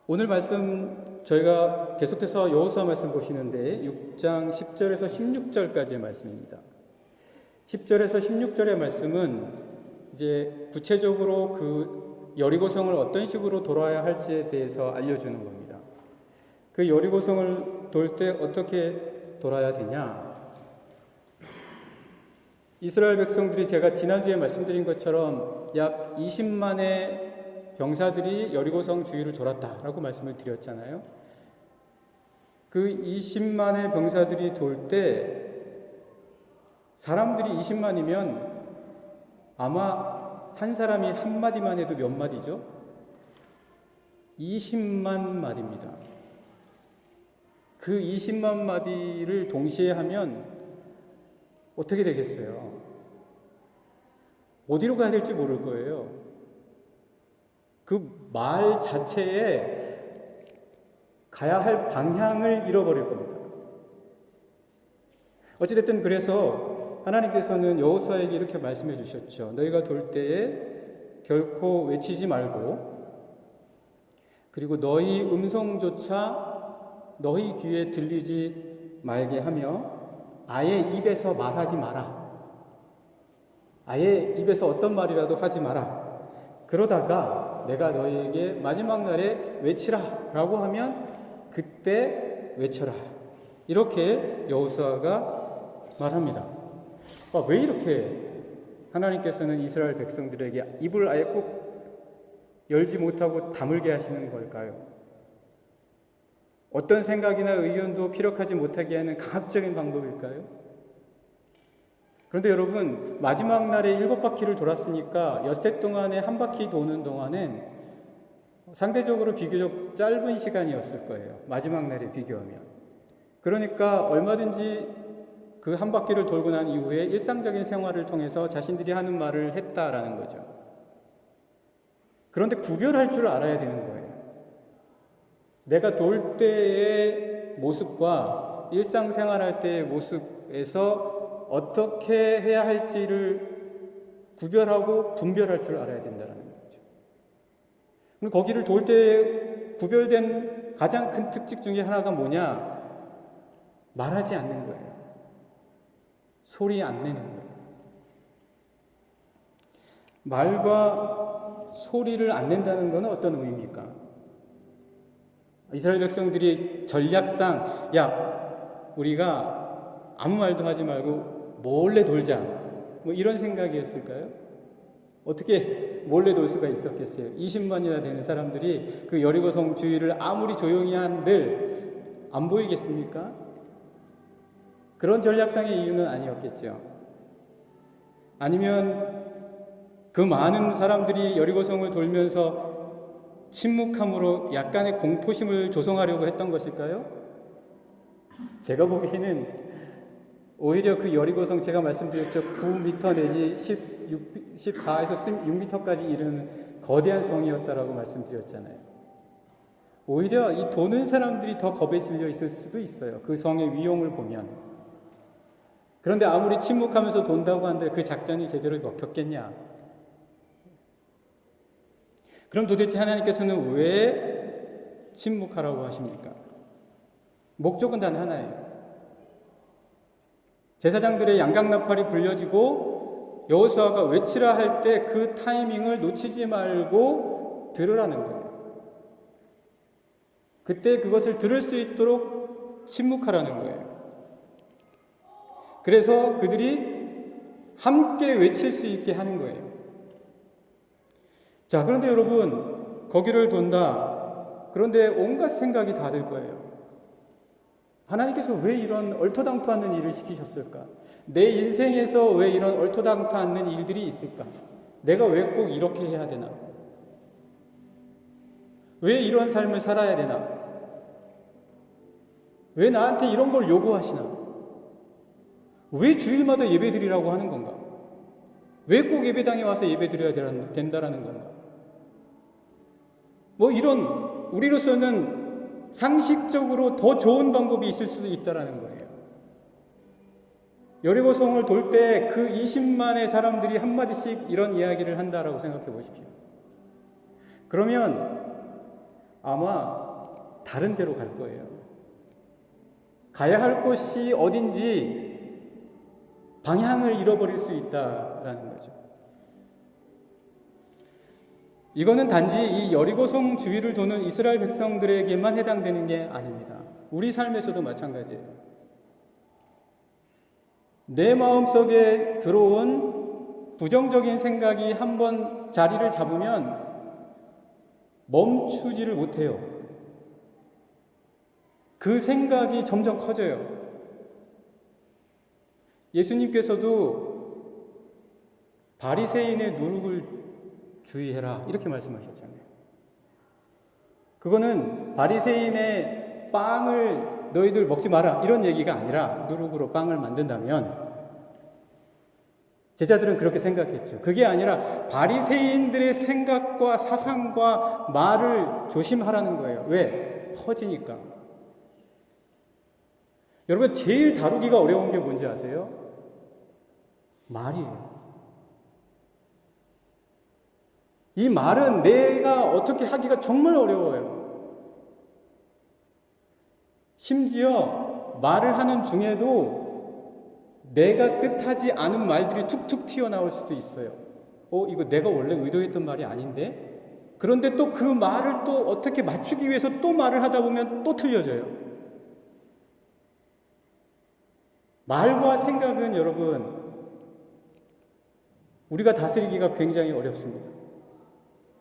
오늘 말씀 저희가 계속해서 여호수아 말씀 보시는데 6장 10절에서 16절까지의 말씀입니다. 10절에서 16절의 말씀은 이제 구체적으로 그 여리고성을 어떤 식으로 돌아야 할지에 대해서 알려주는 겁니다. 그 여리고성을 돌 때 어떻게 돌아야 되냐? 이스라엘 백성들이 제가 지난주에 말씀드린 것처럼 약 20만의 병사들이 여리고성 주위를 돌았다라고 말씀을 드렸잖아요. 그 20만의 병사들이 돌 때 사람들이 20만이면 아마 한 사람이 한 마디만 해도 몇 마디죠? 20만 마디입니다. 그 20만 마디를 동시에 하면 어떻게 되겠어요? 어디로 가야 될지 모를 거예요. 그 말 자체에 가야 할 방향을 잃어버릴 겁니다. 어찌됐든 그래서 하나님께서는 여호수아에게 이렇게 말씀해 주셨죠. 너희가 돌 때에 결코 외치지 말고, 그리고 너희 음성조차 너희 귀에 들리지 말게 하며 아예 입에서 말하지 마라. 아예 입에서 어떤 말이라도 하지 마라. 그러다가 내가 너희에게 마지막 날에 외치라 라고 하면 그때 외쳐라. 이렇게 여호수아가 말합니다. 왜 이렇게 하나님께서는 이스라엘 백성들에게 입을 아예 꾹 열지 못하고 다물게 하시는 걸까요? 어떤 생각이나 의견도 피력하지 못하게 하는 강압적인 방법일까요? 그런데 여러분, 마지막 날에 7바퀴를 돌았으니까 엿새 동안에 한 바퀴 도는 동안은 상대적으로 비교적 짧은 시간이었을 거예요. 마지막 날에 비교하면. 그러니까 얼마든지 그 한 바퀴를 돌고 난 이후에 일상적인 생활을 통해서 자신들이 하는 말을 했다라는 거죠. 그런데 구별할 줄 알아야 되는 거예요. 내가 돌 때의 모습과 일상생활할 때의 모습에서 어떻게 해야 할지를 구별하고 분별할 줄 알아야 된다는 거죠. 그럼 거기를 돌 때 구별된 가장 큰 특징 중에 하나가 뭐냐? 말하지 않는 거예요. 소리 안 내는 거예요. 말과 소리를 안 낸다는 것은 어떤 의미입니까? 이스라엘 백성들이 전략상 우리가 아무 말도 하지 말고 몰래 돌자, 이런 생각이었을까요? 어떻게 몰래 돌 수가 있었겠어요? 20만이나 되는 사람들이 그 여리고성 주위를 아무리 조용히 한들 안 보이겠습니까? 그런 전략상의 이유는 아니었겠죠. 아니면 그 많은 사람들이 여리고성을 돌면서 침묵함으로 약간의 공포심을 조성하려고 했던 것일까요? 제가 보기에는 오히려 그 여리고성, 제가 말씀드렸죠, 9m 내지 14에서 16m까지 이르는 거대한 성이었다라고 말씀드렸잖아요. 오히려 이 도는 사람들이 더 겁에 질려 있을 수도 있어요. 그 성의 위용을 보면. 그런데 아무리 침묵하면서 돈다고 한들 그 작전이 제대로 먹혔겠냐? 그럼 도대체 하나님께서는 왜 침묵하라고 하십니까? 목적은 단 하나예요. 제사장들의 양강나팔이 불려지고 여호수아가 외치라 할 때 그 타이밍을 놓치지 말고 들으라는 거예요. 그때 그것을 들을 수 있도록 침묵하라는 거예요. 그래서 그들이 함께 외칠 수 있게 하는 거예요. 자, 그런데 여러분, 거기를 돈다. 그런데 온갖 생각이 다 들 거예요. 하나님께서 왜 이런 얼토당토 않는 일을 시키셨을까? 내 인생에서 왜 이런 얼토당토 않는 일들이 있을까? 내가 왜 꼭 이렇게 해야 되나? 왜 이런 삶을 살아야 되나? 왜 나한테 이런 걸 요구하시나? 왜 주일마다 예배 드리라고 하는 건가? 왜 꼭 예배당에 와서 예배 드려야 된다라는 건가? 이런 우리로서는 상식적으로 더 좋은 방법이 있을 수도 있다라는 거예요. 여리고성을 돌 때 그 20만의 사람들이 한마디씩 이런 이야기를 한다라고 생각해 보십시오. 그러면 아마 다른 데로 갈 거예요. 가야 할 곳이 어딘지 방향을 잃어버릴 수 있다라는 거죠. 이거는 단지 이 여리고성 주위를 도는 이스라엘 백성들에게만 해당되는 게 아닙니다. 우리 삶에서도 마찬가지예요. 내 마음속에 들어온 부정적인 생각이 한번 자리를 잡으면 멈추지를 못해요. 그 생각이 점점 커져요. 예수님께서도 바리새인의 누룩을 주의해라 이렇게 말씀하셨잖아요. 그거는 바리새인의 빵을 너희들 먹지 마라 이런 얘기가 아니라, 누룩으로 빵을 만든다면 제자들은 그렇게 생각했죠. 그게 아니라 바리새인들의 생각과 사상과 말을 조심하라는 거예요. 왜? 퍼지니까. 여러분, 제일 다루기가 어려운 게 뭔지 아세요? 말이에요. 이 말은 내가 어떻게 하기가 정말 어려워요. 심지어 말을 하는 중에도 내가 뜻하지 않은 말들이 툭툭 튀어나올 수도 있어요. 이거 내가 원래 의도했던 말이 아닌데? 그런데 또 그 말을 또 어떻게 맞추기 위해서 또 말을 하다 보면 또 틀려져요. 말과 생각은 여러분, 우리가 다스리기가 굉장히 어렵습니다.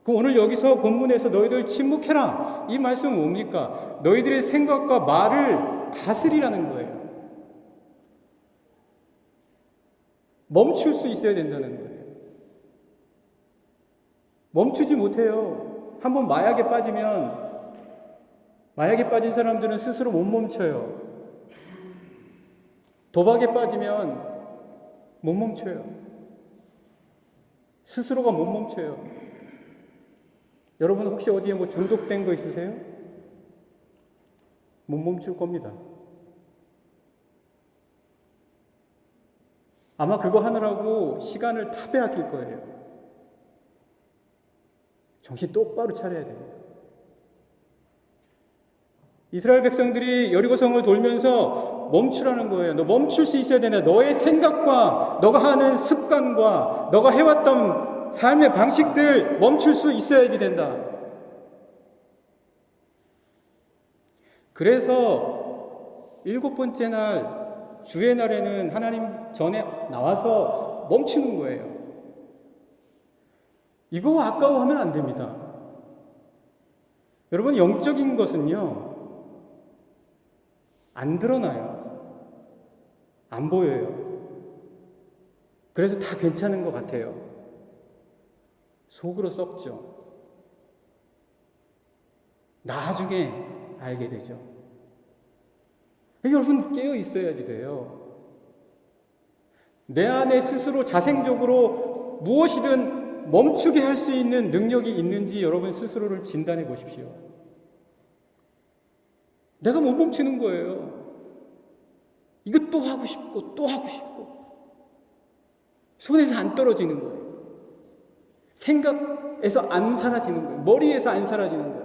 그럼 오늘 여기서 본문에서 너희들 침묵해라, 이 말씀은 뭡니까? 너희들의 생각과 말을 다스리라는 거예요. 멈출 수 있어야 된다는 거예요. 멈추지 못해요. 한번 마약에 빠지면, 마약에 빠진 사람들은 스스로 못 멈춰요. 도박에 빠지면 못 멈춰요. 스스로가 못 멈춰요. 여러분 혹시 어디에 중독된 거 있으세요? 못 멈출 겁니다. 아마 그거 하느라고 시간을 다 빼앗길 거예요. 정신 똑바로 차려야 됩니다. 이스라엘 백성들이 여리고성을 돌면서 멈추라는 거예요. 너 멈출 수 있어야 된다. 너의 생각과 너가 하는 습관과 너가 해왔던 삶의 방식들 멈출 수 있어야지 된다. 그래서 7번째 날 주의 날에는 하나님 전에 나와서 멈추는 거예요. 이거 아까워하면 안 됩니다. 여러분, 영적인 것은요, 안 드러나요. 안 보여요. 그래서 다 괜찮은 것 같아요. 속으로 썩죠. 나중에 알게 되죠. 여러분, 깨어 있어야지 돼요. 내 안에 스스로 자생적으로 무엇이든 멈추게 할 수 있는 능력이 있는지 여러분 스스로를 진단해 보십시오. 내가 못 멈추는 거예요. 이거 또 하고 싶고 또 하고 싶고 손에서 안 떨어지는 거예요. 생각에서 안 사라지는 거예요. 머리에서 안 사라지는 거예요.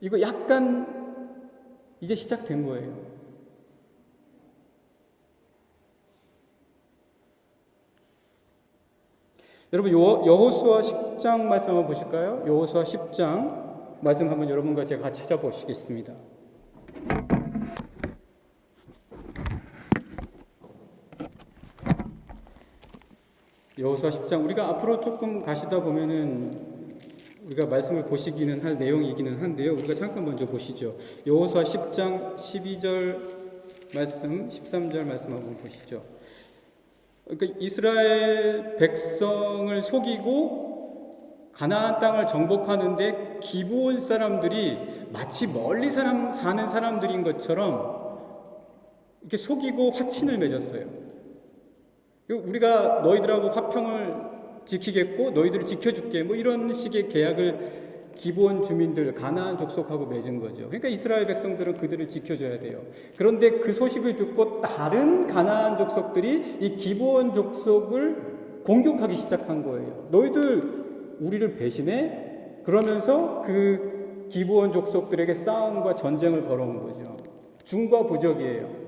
이거 약간 이제 시작된 거예요. 여러분, 여호수아 10장 말씀 한번 보실까요? 여호수아 10장 말씀 한번 여러분과 제가 같이 찾아보시겠습니다. 여호수아 10장, 우리가 앞으로 조금 가시다 보면은 우리가 말씀을 보시기는 할 내용이기는 한데요. 우리가 잠깐 먼저 보시죠. 여호수아 10장 12절 말씀, 13절 말씀 한번 보시죠. 그러니까 이스라엘 백성을 속이고 가나안 땅을 정복하는데 기브온 사람들이 마치 멀리 사는 사람들인 것처럼 이렇게 속이고 화친을 맺었어요. 우리가 너희들하고 화평을 지키겠고 너희들을 지켜줄게, 뭐 이런 식의 계약을 기브온 주민들, 가나안 족속하고 맺은 거죠. 그러니까 이스라엘 백성들은 그들을 지켜줘야 돼요. 그런데 그 소식을 듣고 다른 가나안 족속들이 이 기브온 족속을 공격하기 시작한 거예요. 너희들 우리를 배신해? 그러면서 그 기브온 족속들에게 싸움과 전쟁을 걸어온 거죠. 중과 부족이에요.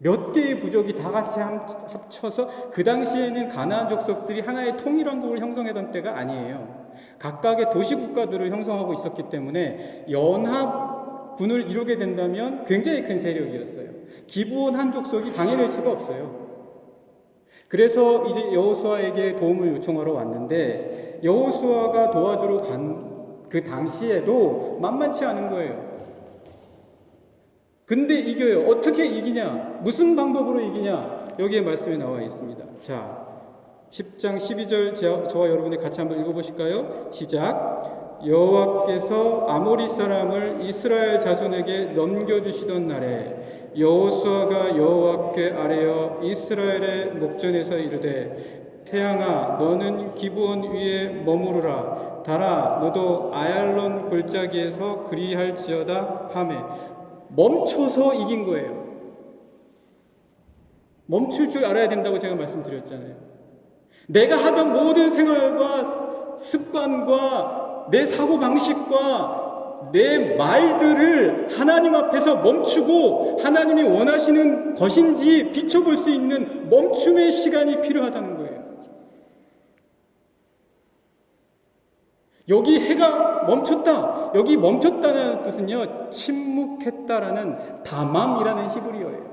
몇 개의 부족이 다 같이 합쳐서 그 당시에는 가나안 족속들이 하나의 통일왕국을 형성하던 때가 아니에요. 각각의 도시국가들을 형성하고 있었기 때문에 연합군을 이루게 된다면 굉장히 큰 세력이었어요. 기브온 한 족속이 당해낼 수가 없어요. 그래서 이제 여호수아에게 도움을 요청하러 왔는데 여호수아가 도와주러 간 그 당시에도 만만치 않은 거예요. 근데 이겨요. 어떻게 이기냐? 무슨 방법으로 이기냐? 여기에 말씀이 나와 있습니다. 자, 10장 12절 저와 여러분이 같이 한번 읽어보실까요? 시작. 여호와께서 아모리 사람을 이스라엘 자손에게 넘겨주시던 날에 여호수아가 여호와께 아뢰어 이스라엘의 목전에서 이르되 태양아 너는 기브온 위에 머무르라. 달아 너도 아얄론 골짜기에서 그리할지어다 하매 멈춰서 이긴 거예요. 멈출 줄 알아야 된다고 제가 말씀드렸잖아요. 내가 하던 모든 생활과 습관과 내 사고방식과 내 말들을 하나님 앞에서 멈추고 하나님이 원하시는 것인지 비춰볼 수 있는 멈춤의 시간이 필요하다는 거예요. 여기 해가 멈췄다. 여기 멈췄다는 뜻은요, 침묵했다라는 다맘이라는 히브리어예요.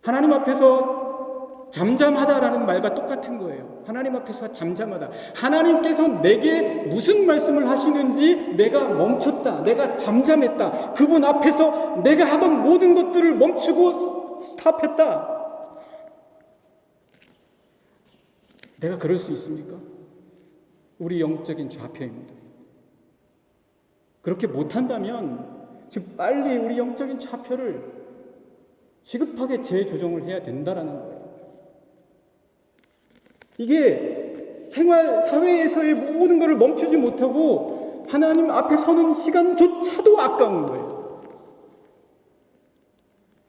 하나님 앞에서 잠잠하다라는 말과 똑같은 거예요. 하나님 앞에서 잠잠하다. 하나님께서 내게 무슨 말씀을 하시는지 내가 멈췄다. 내가 잠잠했다. 그분 앞에서 내가 하던 모든 것들을 멈추고 스탑했다. 내가 그럴 수 있습니까? 우리 영적인 좌표입니다. 그렇게 못한다면 지금 빨리 우리 영적인 좌표를 시급하게 재조정을 해야 된다라는 거예요. 이게 생활, 사회에서의 모든 것을 멈추지 못하고 하나님 앞에 서는 시간조차도 아까운 거예요.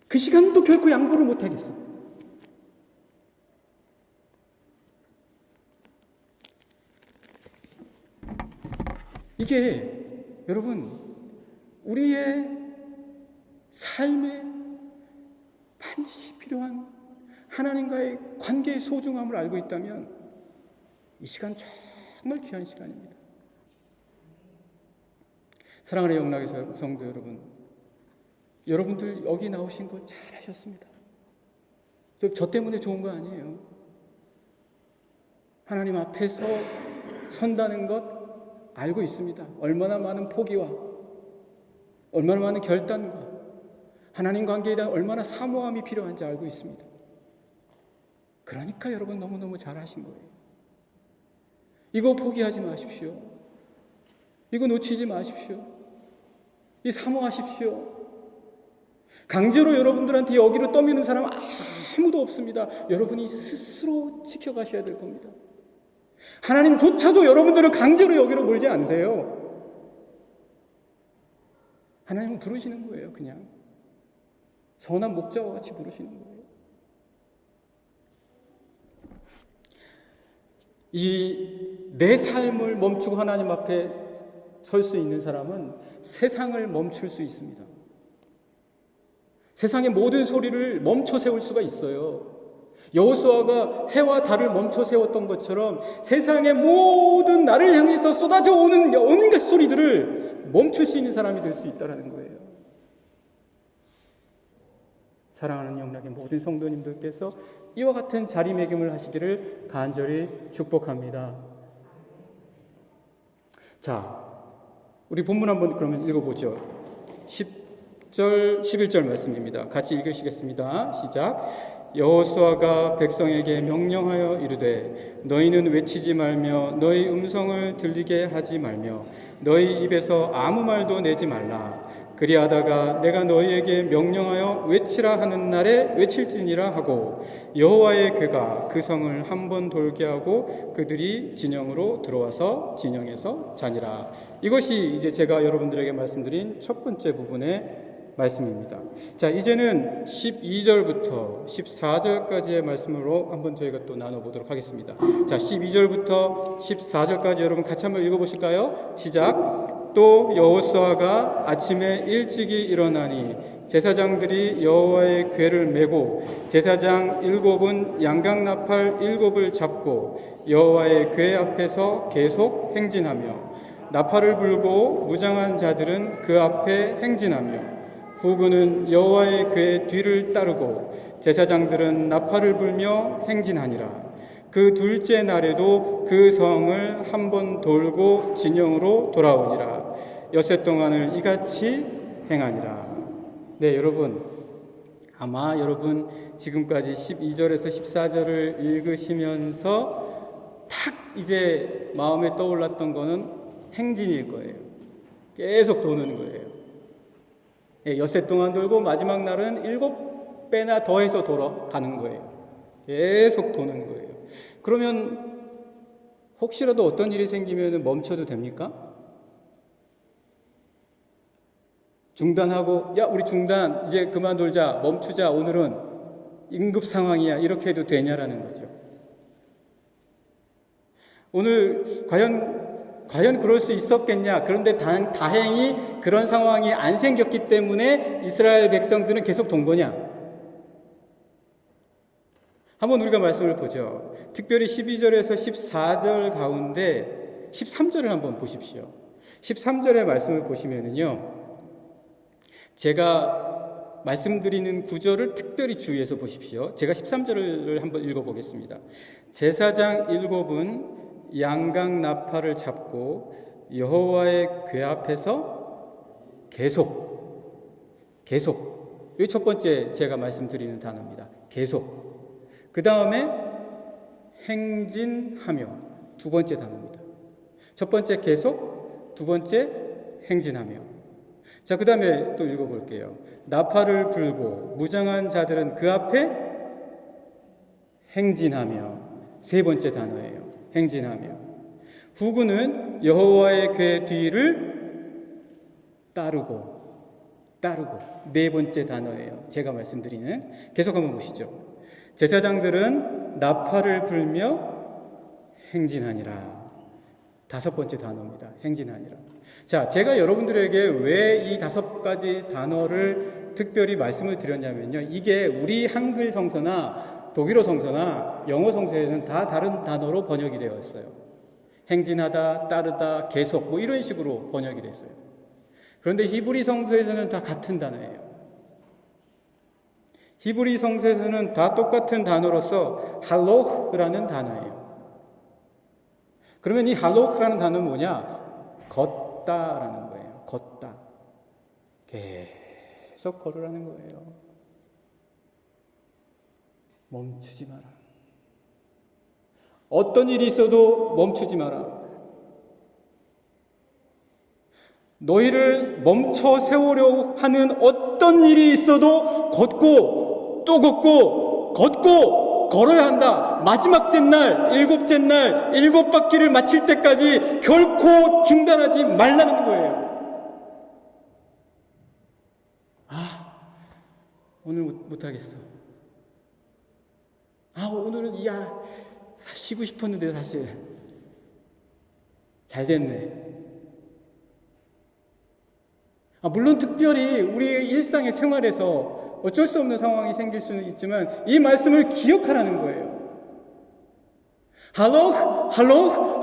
그 시간도 결코 양보를 못하겠어. 이게 여러분 우리의 삶에 반드시 필요한 하나님과의 관계의 소중함을 알고 있다면 이 시간 정말 귀한 시간입니다. 사랑하는 영락의 성도 여러분, 여러분들 여기 나오신 거 잘하셨습니다. 저 때문에 좋은 거 아니에요. 하나님 앞에서 선다는 것 알고 있습니다. 얼마나 많은 포기와 얼마나 많은 결단과 하나님 관계에 대한 얼마나 사모함이 필요한지 알고 있습니다. 그러니까 여러분 너무너무 잘하신 거예요. 이거 포기하지 마십시오. 이거 놓치지 마십시오. 이 사모하십시오. 강제로 여러분들한테 여기로 떠미는 사람 아무도 없습니다. 여러분이 스스로 지켜가셔야 될 겁니다. 하나님조차도 여러분들을 강제로 여기로 몰지 않으세요. 하나님은 부르시는 거예요. 그냥 선한 목자와 같이 부르시는 거예요. 이 내 삶을 멈추고 하나님 앞에 설 수 있는 사람은 세상을 멈출 수 있습니다. 세상의 모든 소리를 멈춰 세울 수가 있어요. 여호수아가 해와 달을 멈춰 세웠던 것처럼 세상의 모든 나를 향해서 쏟아져 오는 온갖 소리들을 멈출 수 있는 사람이 될 수 있다는 거예요. 사랑하는 영락의 모든 성도님들께서 이와 같은 자리매김을 하시기를 간절히 축복합니다. 자, 우리 본문 한번 그러면 읽어보죠. 10절, 11절 말씀입니다. 같이 읽으시겠습니다. 시작. 여호수아가 백성에게 명령하여 이르되 너희는 외치지 말며 너희 음성을 들리게 하지 말며 너희 입에서 아무 말도 내지 말라. 그리하다가 내가 너희에게 명령하여 외치라 하는 날에 외칠지니라 하고 여호와의 궤가 그 성을 한 번 돌게 하고 그들이 진영으로 들어와서 진영에서 자니라. 이것이 이제 제가 여러분들에게 말씀드린 첫 번째 부분의 말씀입니다. 자, 이제는 12절부터 14절까지의 말씀으로 한번 저희가 또 나눠보도록 하겠습니다. 자, 12절부터 14절까지 여러분 같이 한번 읽어보실까요? 시작. 또 여호수아가 아침에 일찍이 일어나니 제사장들이 여호와의 궤를 메고 제사장 7은 양강나팔 7을 잡고 여호와의 궤 앞에서 계속 행진하며 나팔을 불고 무장한 자들은 그 앞에 행진하며 후군은 여호와의 궤 뒤를 따르고 제사장들은 나팔을 불며 행진하니라. 그 둘째 날에도 그 성을 한 번 돌고 진영으로 돌아오니라. 엿새 동안을 이같이 행하니라. 네, 여러분, 아마 여러분 지금까지 12절에서 14절을 읽으시면서 탁 이제 마음에 떠올랐던 거는 행진일 거예요. 계속 도는 거예요. 예, 엿새 동안 돌고 마지막 날은 7배나 더해서 돌아가는 거예요. 계속 도는 거예요. 그러면 혹시라도 어떤 일이 생기면 멈춰도 됩니까? 중단하고, 야, 우리 중단, 이제 그만 돌자, 멈추자, 오늘은 응급 상황이야, 이렇게 해도 되냐라는 거죠. 오늘 과연 그럴 수 있었겠냐? 그런데 다행히 그런 상황이 안 생겼기 때문에 이스라엘 백성들은 계속 돈 거냐? 한번 우리가 말씀을 보죠. 특별히 12절에서 14절 가운데 13절을 한번 보십시오. 13절의 말씀을 보시면은요, 제가 말씀드리는 구절을 특별히 주의해서 보십시오. 제가 13절을 한번 읽어보겠습니다. 제사장 7은 양강 나팔을 잡고 여호와의 궤 앞에서 계속. 이 첫 번째 제가 말씀드리는 단어입니다. 계속. 그 다음에 행진하며, 두 번째 단어입니다. 첫 번째 계속, 두 번째 행진하며. 자, 그 다음에 또 읽어볼게요. 나팔을 불고 무장한 자들은 그 앞에 행진하며, 세 번째 단어예요. 행진하며. 후군은 여호와의 궤 뒤를 따르고, 네 번째 단어예요. 제가 말씀드리는. 계속 한번 보시죠. 제사장들은 나팔을 불며 행진하니라. 다섯 번째 단어입니다. 행진하니라. 자, 제가 여러분들에게 왜 이 5가지 단어를 특별히 말씀을 드렸냐면요, 이게 우리 한글 성서나 독일어 성서나 영어 성서에서는 다 다른 단어로 번역이 되어 있어요. 행진하다, 따르다, 계속, 뭐 이런 식으로 번역이 됐어요. 그런데 히브리 성서에서는 다 같은 단어예요. 히브리 성서에서는 다 똑같은 단어로서 할로흐라는 단어예요. 그러면 이 할로흐라는 단어는 뭐냐? 걷다라는 거예요. 걷다. 계속 걸으라는 거예요. 멈추지 마라. 어떤 일이 있어도 멈추지 마라. 너희를 멈춰 세우려고 하는 어떤 일이 있어도 걷고 또 걷고 걸어야 한다. 마지막 날, 7째 날, 7바퀴를 마칠 때까지 결코 중단하지 말라는 거예요. 오늘 못하겠어. 오늘은 쉬고 싶었는데 사실 잘 됐네. 물론 특별히 우리의 일상의 생활에서 어쩔 수 없는 상황이 생길 수는 있지만 이 말씀을 기억하라는 거예요. 할로흐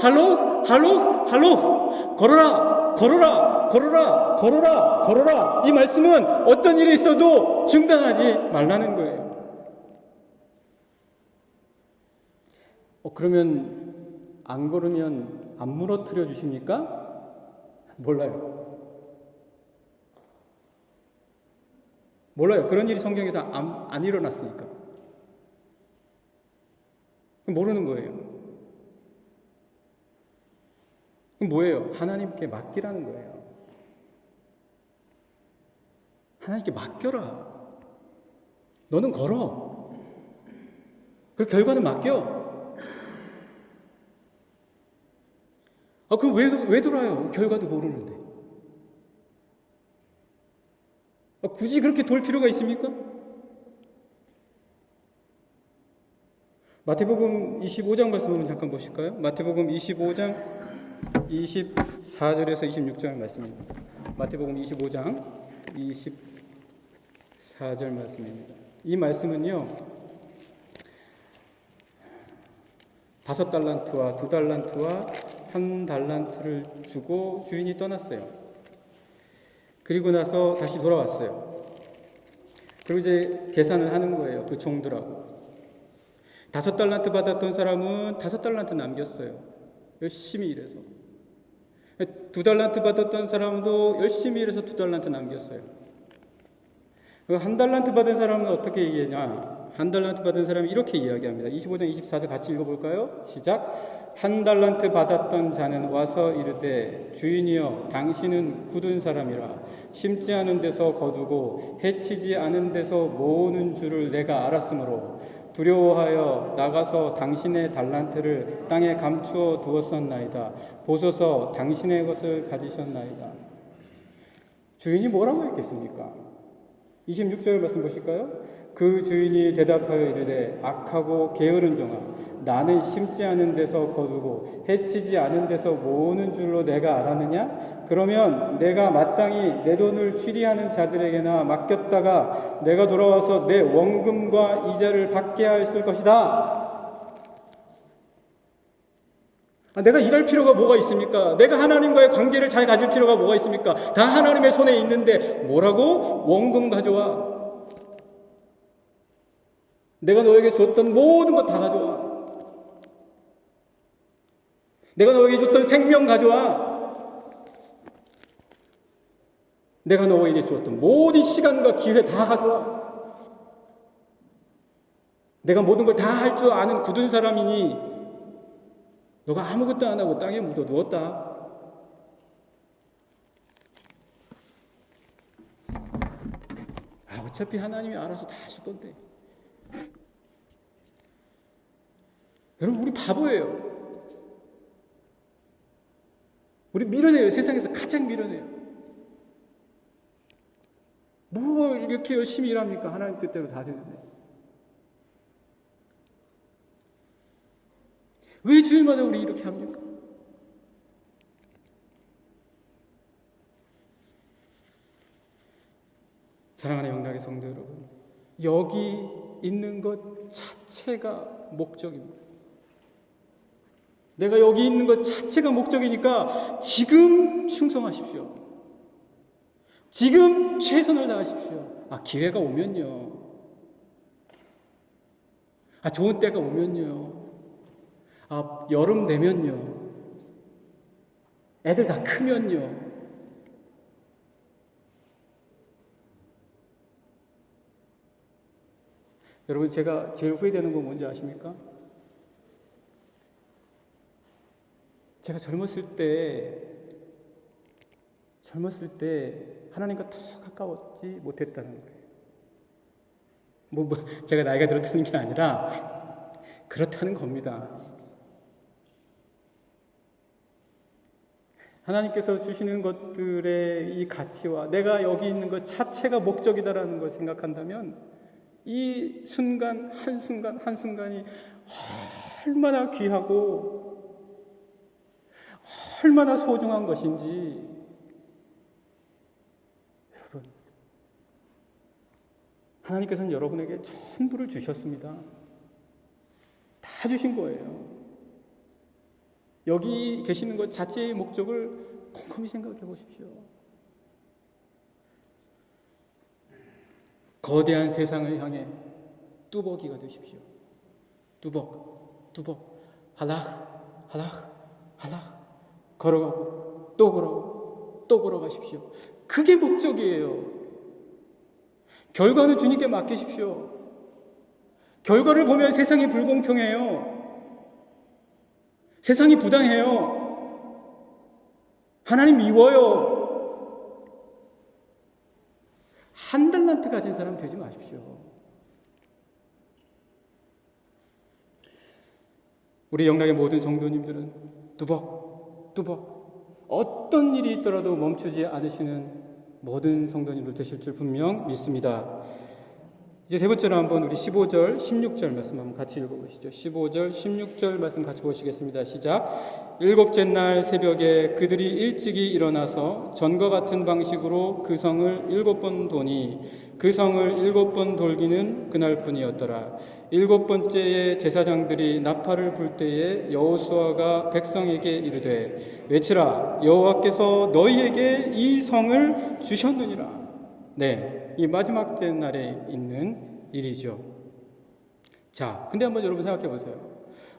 걸어라. 이 말씀은 어떤 일이 있어도 중단하지 말라는 거예요. 그러면 안 걸으면 안 무너뜨려 주십니까? 몰라요. 그런 일이 성경에서 안 일어났으니까. 모르는 거예요. 그럼 뭐예요? 하나님께 맡기라는 거예요. 하나님께 맡겨라. 너는 걸어. 그 결과는 맡겨. 그럼 왜 돌아요? 결과도 모르는데. 굳이 그렇게 돌 필요가 있습니까? 마태복음 25장 말씀 한번 잠깐 보실까요? 마태복음 25장 24절에서 26절 말씀입니다. 마태복음 25장 24절 말씀입니다. 이 말씀은요, 5달란트와 2달란트와 1달란트를 주고 주인이 떠났어요. 그리고 나서 다시 돌아왔어요. 그리고 이제 계산을 하는 거예요. 그 종들하고. 5달란트 받았던 사람은 5달란트 남겼어요. 열심히 일해서. 2달란트 받았던 사람도 열심히 일해서 2달란트 남겼어요. 1달란트 받은 사람은 어떻게 얘기하냐? 1달란트 받은 사람이 이렇게 이야기합니다. 25장 24절 같이 읽어볼까요? 시작. 1달란트 받았던 자는 와서 이르되 주인이여 당신은 굳은 사람이라 심지 않은 데서 거두고 해치지 않은 데서 모으는 줄을 내가 알았으므로 두려워하여 나가서 당신의 달란트를 땅에 감추어 두었었나이다. 보소서 당신의 것을 가지셨나이다. 주인이 뭐라고 했겠습니까? 26절 말씀 보실까요? 그 주인이 대답하여 이르되 악하고 게으른 종아 나는 심지 않은 데서 거두고 해치지 않은 데서 모으는 줄로 내가 알았느냐? 그러면 내가 마땅히 내 돈을 취리하는 자들에게나 맡겼다가 내가 돌아와서 내 원금과 이자를 받게 하였을 것이다. 내가 일할 필요가 뭐가 있습니까? 내가 하나님과의 관계를 잘 가질 필요가 뭐가 있습니까? 다 하나님의 손에 있는데 뭐라고? 원금 가져와. 내가 너에게 줬던 모든 것 다 가져와. 내가 너에게 줬던 생명 가져와. 내가 너에게 주었던 모든 시간과 기회 다 가져와. 내가 모든 걸 다 할 줄 아는 굳은 사람이니 너가 아무것도 안 하고 땅에 묻어 누웠다. 어차피 하나님이 알아서 다 하실 건데. 여러분, 우리 바보예요. 우리 미련해요. 세상에서 가장 미련해요. 뭘 이렇게 열심히 일합니까? 하나님 뜻대로 다 되는데. 왜 주일마다 우리 이렇게 합니까? 사랑하는 영락의 성도 여러분, 여기 있는 것 자체가 목적입니다. 내가 여기 있는 것 자체가 목적이니까 지금 충성하십시오. 지금 최선을 다하십시오. 기회가 오면요. 좋은 때가 오면요. 여름 되면요. 애들 다 크면요. 여러분, 제가 제일 후회되는 건 뭔지 아십니까? 제가 젊었을 때 하나님과 더 가까웠지 못했다는 거예요. 제가 나이가 들었다는 게 아니라 그렇다는 겁니다. 하나님께서 주시는 것들의 이 가치와 내가 여기 있는 것 자체가 목적이다라는 걸 생각한다면 이 순간 한순간이 얼마나 귀하고 얼마나 소중한 것인지 여러분, 하나님께서는 여러분에게 전부를 주셨습니다. 다 주신 거예요. 여기 계시는 것 자체의 목적을 곰곰이 생각해 보십시오. 거대한 세상을 향해 뚜벅이가 되십시오. 뚜벅 할락 걸어가고 또 걸어가십시오. 그게 목적이에요. 결과는 주님께 맡기십시오. 결과를 보면 세상이 불공평해요. 세상이 부당해요. 하나님 미워요. 1달란트 가진 사람 되지 마십시오. 우리 영락의 모든 성도님들은 뚜벅 어떤 일이 있더라도 멈추지 않으시는 모든 성도님들 되실 줄 분명 믿습니다. 이제 세 번째로 한번 우리 15절, 16절 말씀 한번 같이 읽어보시죠. 15절, 16절 말씀 같이 보시겠습니다. 시작. 일곱째 날 새벽에 그들이 일찍이 일어나서 전과 같은 방식으로 그 성을 7번 도니 그 성을 7번 돌기는 그날뿐이었더라. 7번째에 제사장들이 나팔을 불 때에 여호수아가 백성에게 이르되 외치라 여호와께서 너희에게 이 성을 주셨느니라. 네, 이 마지막 날에 있는 일이죠. 자, 근데 한번 여러분 생각해 보세요.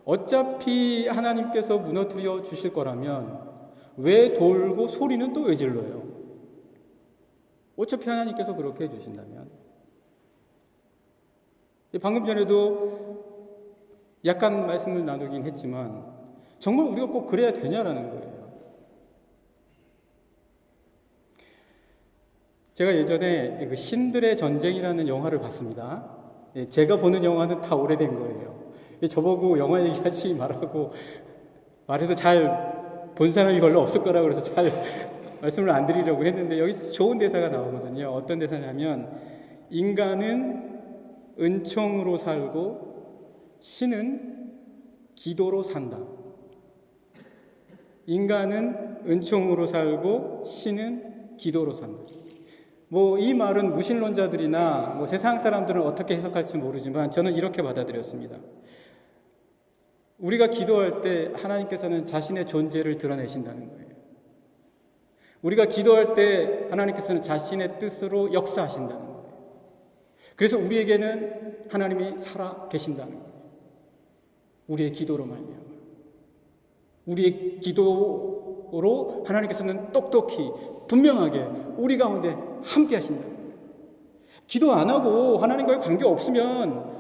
어차피 하나님께서 무너뜨려 주실 거라면 왜 돌고 소리는 또 왜 질러요? 어차피 하나님께서 그렇게 해주신다면. 방금 전에도 약간 말씀을 나누긴 했지만 정말 우리가 꼭 그래야 되냐라는 거예요. 제가 예전에 그 신들의 전쟁이라는 영화를 봤습니다. 제가 보는 영화는 다 오래된 거예요. 저보고 영화 얘기하지 말라고 말해도 잘 본 사람이 별로 없을 거라고 그래서 잘 말씀을 안 드리려고 했는데 여기 좋은 대사가 나오거든요. 어떤 대사냐면 인간은 은총으로 살고 신은 기도로 산다. 인간은 은총으로 살고 신은 기도로 산다. 이 말은 무신론자들이나 세상 사람들은 어떻게 해석할지 모르지만 저는 이렇게 받아들였습니다. 우리가 기도할 때 하나님께서는 자신의 존재를 드러내신다는 거예요. 우리가 기도할 때 하나님께서는 자신의 뜻으로 역사하신다는 거예요. 그래서 우리에게는 하나님이 살아 계신다는 거예요. 우리의 기도로 말미암아. 우리의 기도로 하나님께서는 똑똑히 분명하게 우리 가운데 함께 하신다는 거예요. 기도 안 하고 하나님과의 관계 없으면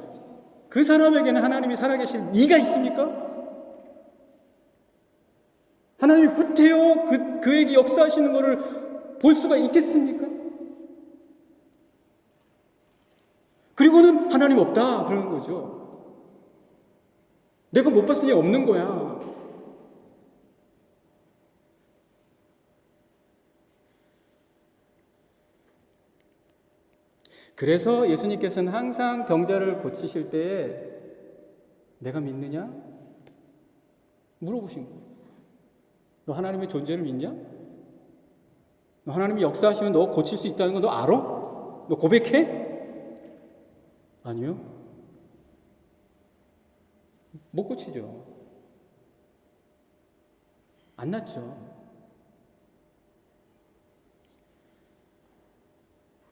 그 사람에게는 하나님이 살아계실 리가 있습니까? 하나님이 구태여 그에게 역사하시는 것을 볼 수가 있겠습니까? 그리고는 하나님 없다 그러는 거죠. 내가 못 봤으니 없는 거야. 그래서 예수님께서는 항상 병자를 고치실 때에 내가 믿느냐? 물어보신 거예요. 너 하나님의 존재를 믿냐? 너 하나님이 역사하시면 너 고칠 수 있다는 거 너 알아? 너 고백해? 아니요. 못 고치죠. 안 낫죠.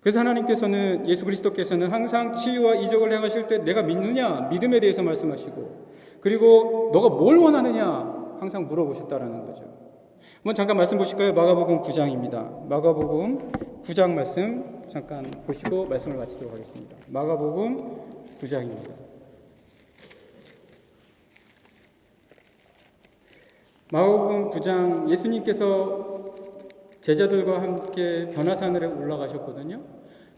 그래서 하나님께서는 예수 그리스도께서는 항상 치유와 이적을 행하실 때 내가 믿느냐? 믿음에 대해서 말씀하시고 그리고 너가 뭘 원하느냐? 항상 물어보셨다라는 거죠. 한번 잠깐 말씀 보실까요? 마가복음 9장입니다. 마가복음 9장 말씀 잠깐 보시고 말씀을 마치도록 하겠습니다. 마가복음 9장입니다. 마가복음 9장 예수님께서 제자들과 함께 변화산으로 올라가셨거든요.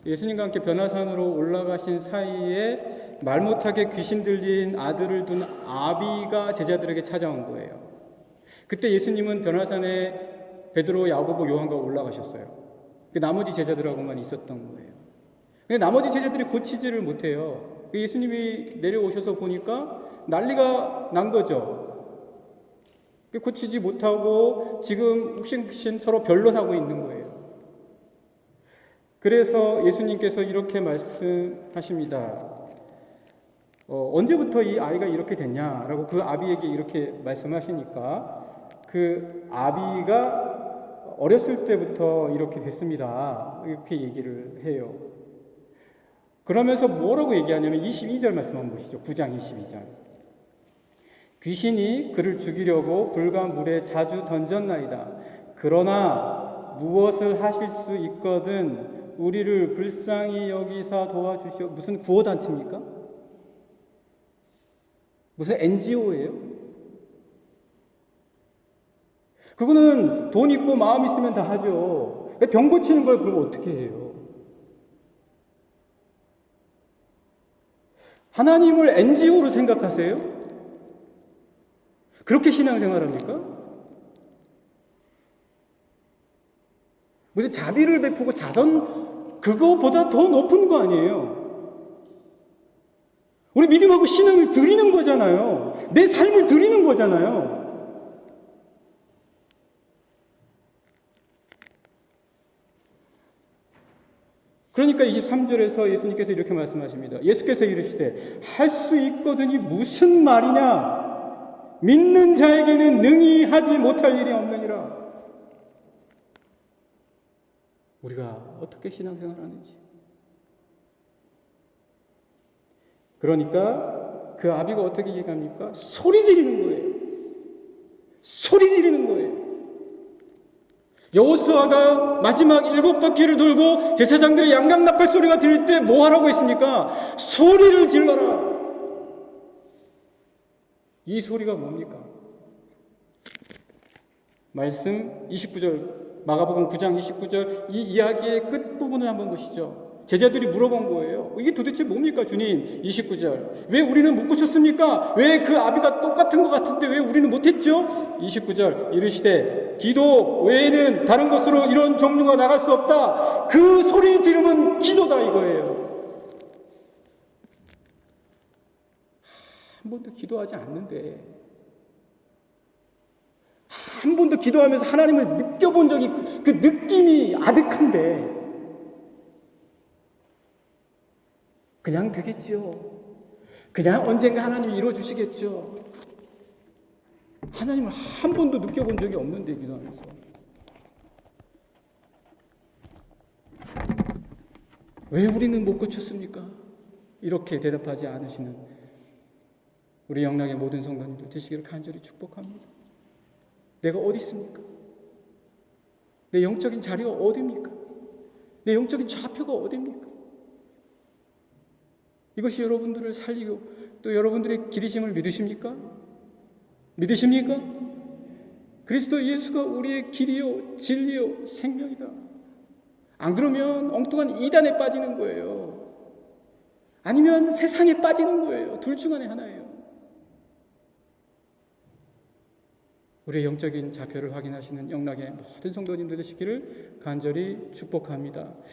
예수님과 함께 변화산으로 올라가신 사이에 말 못하게 귀신 들린 아들을 둔 아비가 제자들에게 찾아온 거예요. 그때 예수님은 변화산에 베드로, 야고보, 요한과 올라가셨어요. 나머지 제자들하고만 있었던 거예요. 근데 나머지 제자들이 고치지를 못해요. 예수님이 내려오셔서 보니까 난리가 난 거죠. 고치지 못하고 지금 욱신욱신 서로 변론하고 있는 거예요. 그래서 예수님께서 이렇게 말씀하십니다. 언제부터 이 아이가 이렇게 됐냐라고 그 아비에게 이렇게 말씀하시니까 그 아비가 어렸을 때부터 이렇게 됐습니다. 이렇게 얘기를 해요. 그러면서 뭐라고 얘기하냐면 22절 말씀 한번 보시죠. 9장 22절. 귀신이 그를 죽이려고 불과 물에 자주 던졌나이다. 그러나 무엇을 하실 수 있거든 우리를 불쌍히 여기사 도와주시오. 무슨 구호단체입니까? 무슨 NGO예요? 그거는 돈 있고 마음 있으면 다 하죠. 병 고치는 걸 그걸 어떻게 해요? 하나님을 NGO로 생각하세요? 그렇게 신앙생활합니까? 무슨 자비를 베푸고 자선, 그거보다 더 높은 거 아니에요? 우리 믿음하고 신앙을 드리는 거잖아요. 내 삶을 드리는 거잖아요. 그러니까 23절에서 예수님께서 이렇게 말씀하십니다. 예수께서 이르시되 할 수 있거든이 무슨 말이냐? 믿는 자에게는 능히 하지 못할 일이 없느니라. 우리가 어떻게 신앙생활을 하는지. 그러니까 그 아비가 어떻게 얘기합니까? 소리 지르는 거예요. 소리 지르는 거예요. 여호수아가 마지막 7바퀴를 돌고 제사장들의 양강나팔 소리가 들릴 때 뭐 하라고 했습니까? 소리를 질러라. 이 소리가 뭡니까? 말씀 29절, 마가복음 9장 29절, 이 이야기의 끝부분을 한번 보시죠. 제자들이 물어본 거예요. 이게 도대체 뭡니까, 주님? 29절. 왜 우리는 못 고쳤습니까? 왜 그 아비가 똑같은 것 같은데 왜 우리는 못했죠? 29절. 이르시되 기도 외에는 다른 것으로 이런 종류가 나갈 수 없다. 그 소리 지르면 기도다 이거예요. 한 번도 기도하지 않는데, 한 번도 기도하면서 하나님을 느껴본 적이, 그 느낌이 아득한데 그냥 되겠지요. 그냥 언젠가 하나님이 이루어주시겠죠. 하나님을 한 번도 느껴본 적이 없는데 기도하면서. 왜 우리는 못 고쳤습니까? 이렇게 대답하지 않으시는 우리 영락의 모든 성도님들 되시기를 간절히 축복합니다. 내가 어디 있습니까? 내 영적인 자리가 어디입니까? 내 영적인 좌표가 어디입니까? 이것이 여러분들을 살리고 또 여러분들의 기리심을 믿으십니까? 믿으십니까? 그리스도 예수가 우리의 길이요 진리요 생명이다. 안 그러면 엉뚱한 이단에 빠지는 거예요. 아니면 세상에 빠지는 거예요. 둘 중 안에 하나예요. 우리의 영적인 좌표를 확인하시는 영락의 모든 성도님들 되시기를 간절히 축복합니다.